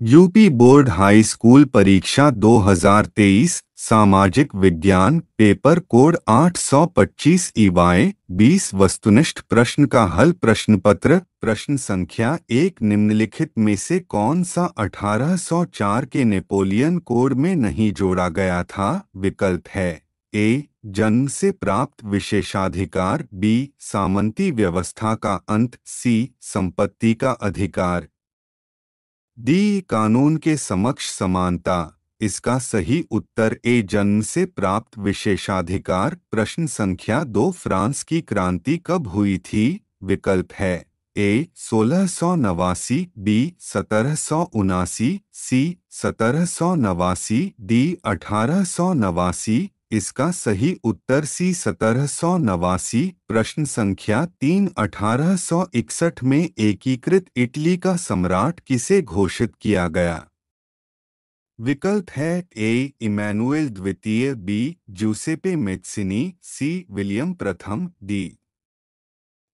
UP board high school परीक्षा 2023 सामाजिक विज्ञान पेपर कोड 825 ईवाय 20 वस्तुनिष्ठ प्रश्न का हल प्रश्नपत्र प्रश्न संख्या 1 निम्नलिखित में से कौन सा 1804 के नेपोलियन कोड में नहीं जोड़ा गया था? विकल्प है ए जन्म से प्राप्त विशेषाधिकार, बी सामंती व्यवस्था का अंत, सी संपत्ति का अधिकार, डी कानून के समक्ष समानता। इसका सही उत्तर ए जन्म से प्राप्त विशेषाधिकार। प्रश्न संख्या 2 फ्रांस की क्रांति कब हुई थी? विकल्प है ए 1689, बी 1779, सी 1789, डी 1889। इसका सही उत्तर सी 1789। प्रश्न संख्या 3 1861 में एकीकृत इटली का सम्राट किसे घोषित किया गया? विकल्प है ए इमैनुएल द्वितीय, B Giuseppe Mazzini, C William प्रथम, डी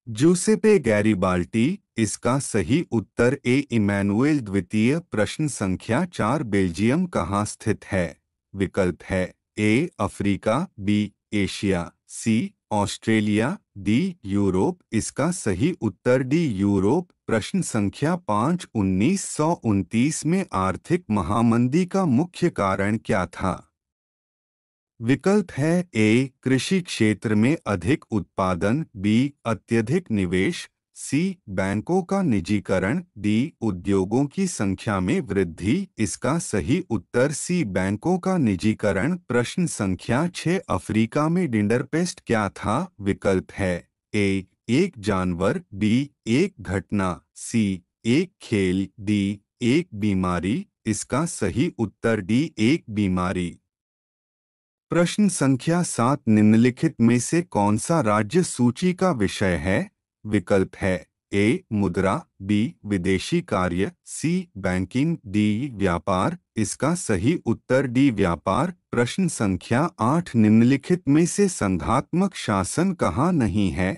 जूसेपे गैरिबाल्टी। इसका सही उत्तर ए इमैनुएल द्वितीय। प्रश्न संख्या 4 बेल्जियम कहाँ स्थित है? विकल्प है A Africa, B Asia, C Australia, D Europe. इसका सही उत्तर डी यूरोप। प्रश्न संख्या 5 1929 में आर्थिक महामंदी का मुख्य कारण क्या था? विकल्प है ए कृषि क्षेत्र में अधिक उत्पादन, बी अत्यधिक निवेश, सी बैंकों का निजीकरण, डी उद्योगों की संख्या में वृद्धि। इसका सही उत्तर सी बैंकों का निजीकरण। प्रश्न संख्या 6 अफ्रीका में डिंडरपेस्ट क्या था? विकल्प है ए एक जानवर, बी एक घटना, सी एक खेल, डी एक बीमारी। इसका सही उत्तर डी एक बीमारी। प्रश्न संख्या 7 निम्नलिखित में से कौन सा राज्य सूची का विषय है? विकल्प है ए मुद्रा, बी विदेशी कार्य, सी बैंकिंग, डी व्यापार। इसका सही उत्तर डी व्यापार। प्रश्न संख्या 8 निम्नलिखित में से संघात्मक शासन कहाँ नहीं है?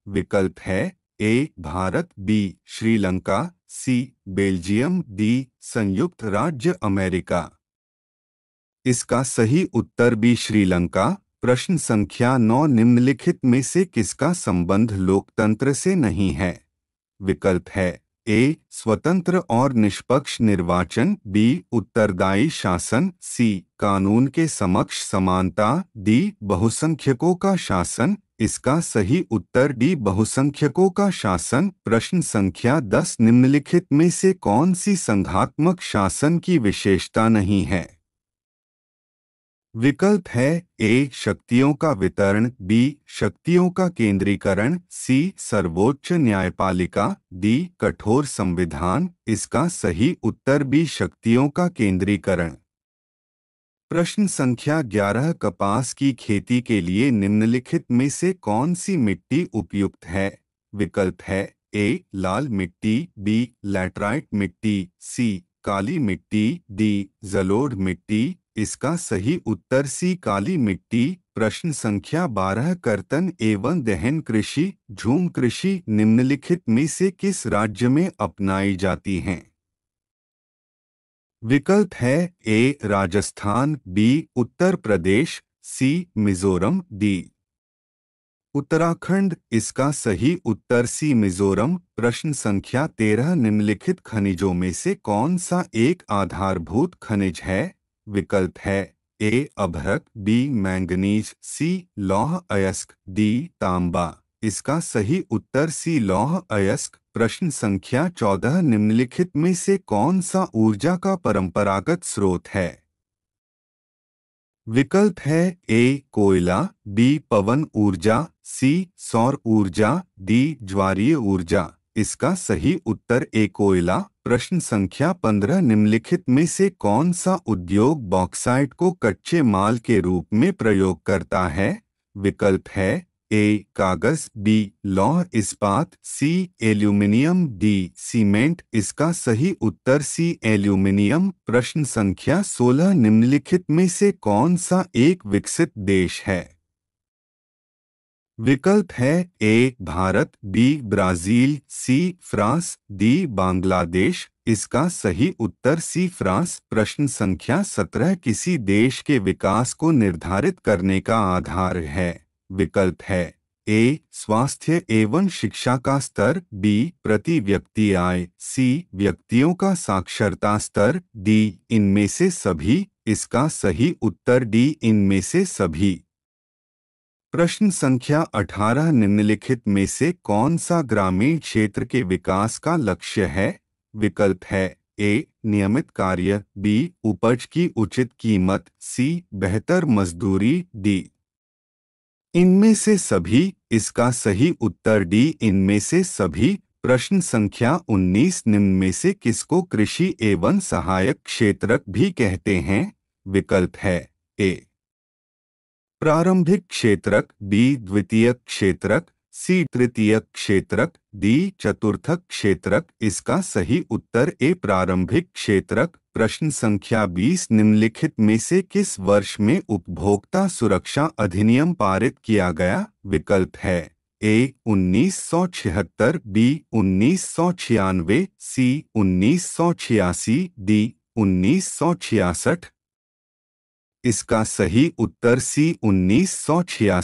विकल्प है A Bharat, B Sri Lanka, C Belgium, D संयुक्त राज्य अमेरिका। इसका सही उत्तर बी श्रीलंका। प्रश्न संख्या 9 निम्नलिखित में से किसका संबंध लोकतंत्र से नहीं है? विकल्प है ए स्वतंत्र और निष्पक्ष निर्वाचन, बी उत्तरदायी शासन, सी कानून के समक्ष समानता, डी बहुसंख्यकों का शासन। इसका सही उत्तर डी बहुसंख्यकों का शासन। प्रश्न संख्या 10 निम्नलिखित में से कौन सी संघात्मक शासन की विशेषता नहीं है? विकल्प है ए शक्तियों का वितरण, बी शक्तियों का केंद्रीकरण, सी सर्वोच्च न्यायपालिका, डी कठोर संविधान। इसका सही उत्तर बी शक्तियों का केंद्रीकरण। प्रश्न संख्या 11 कपास की खेती के लिए निम्नलिखित में से कौन सी मिट्टी उपयुक्त है? विकल्प है ए लाल मिट्टी, बी लैटराइट मिट्टी, सी काली मिट्टी, डी जलोढ़ मिट्टी। इसका सही उत्तर सी काली मिट्टी। प्रश्न संख्या 12 कर्तन एवं दहन कृषि, झूम कृषि निम्नलिखित में से किस राज्य में अपनाई जाती हैं? विकल्प है ए राजस्थान, बी उत्तर प्रदेश, सी मिजोरम, डी उत्तराखंड। इसका सही उत्तर सी मिजोरम। प्रश्न संख्या 13 निम्नलिखित खनिजों में से कौन सा एक आधारभूत खनिज है? विकल्प है ए अभ्रक, बी मैंगनीज, सी लौह अयस्क, डी तांबा। इसका सही उत्तर सी लौह अयस्क। प्रश्न संख्या 14 निम्नलिखित में से कौन सा ऊर्जा का परंपरागत स्रोत है? विकल्प है ए कोयला, बी पवन ऊर्जा, सी सौर ऊर्जा, डी ज्वारीय ऊर्जा। इसका सही उत्तर ए कोयला। प्रश्न संख्या 15 निम्नलिखित में से कौन सा उद्योग बॉक्साइट को कच्चे माल के रूप में प्रयोग करता है? विकल्प है ए कागज, बी लौह इस्पात, सी एल्यूमिनियम, डी सीमेंट। इसका सही उत्तर सी एल्यूमिनियम। प्रश्न संख्या 16 निम्नलिखित में से कौन सा एक विकसित देश है? विकल्प है A Bharat, B Brazil, C France, D Bangladesh. इसका सही उत्तर सी फ्रांस। प्रश्न संख्या 17 किसी देश के विकास को निर्धारित करने का आधार है। विकल्प है ए स्वास्थ्य एवं शिक्षा का स्तर, बी प्रति व्यक्ति आय, सी व्यक्तियों का साक्षरता स्तर, डी इनमें से सभी। इसका सही उत्तर डी इनमें से सभी। प्रश्न संख्या 18 निम्नलिखित में से कौन सा ग्रामीण क्षेत्र के विकास का लक्ष्य है। विकल्प है ए नियमित कार्य, बी उपज की उचित कीमत, सी बेहतर मजदूरी, डी इनमें से सभी। इसका सही उत्तर डी इनमें से सभी। प्रश्न संख्या 19 निम्न में से किसको कृषि एवं सहायक क्षेत्रक भी कहते हैं। विकल्प है ए प्रारंभिक क्षेत्रक, बी द्वितीयक क्षेत्रक, सी तृतीयक क्षेत्रक, डी चतुर्थक क्षेत्रक। इसका सही उत्तर ए प्रारंभिक क्षेत्रक। प्रश्न संख्या 20 निम्नलिखित में से किस वर्ष में उपभोक्ता सुरक्षा अधिनियम पारित किया गया। विकल्प है ए 1976, बी 1996, सी 1986, डी 1966। इसका सही उत्तर सी 1986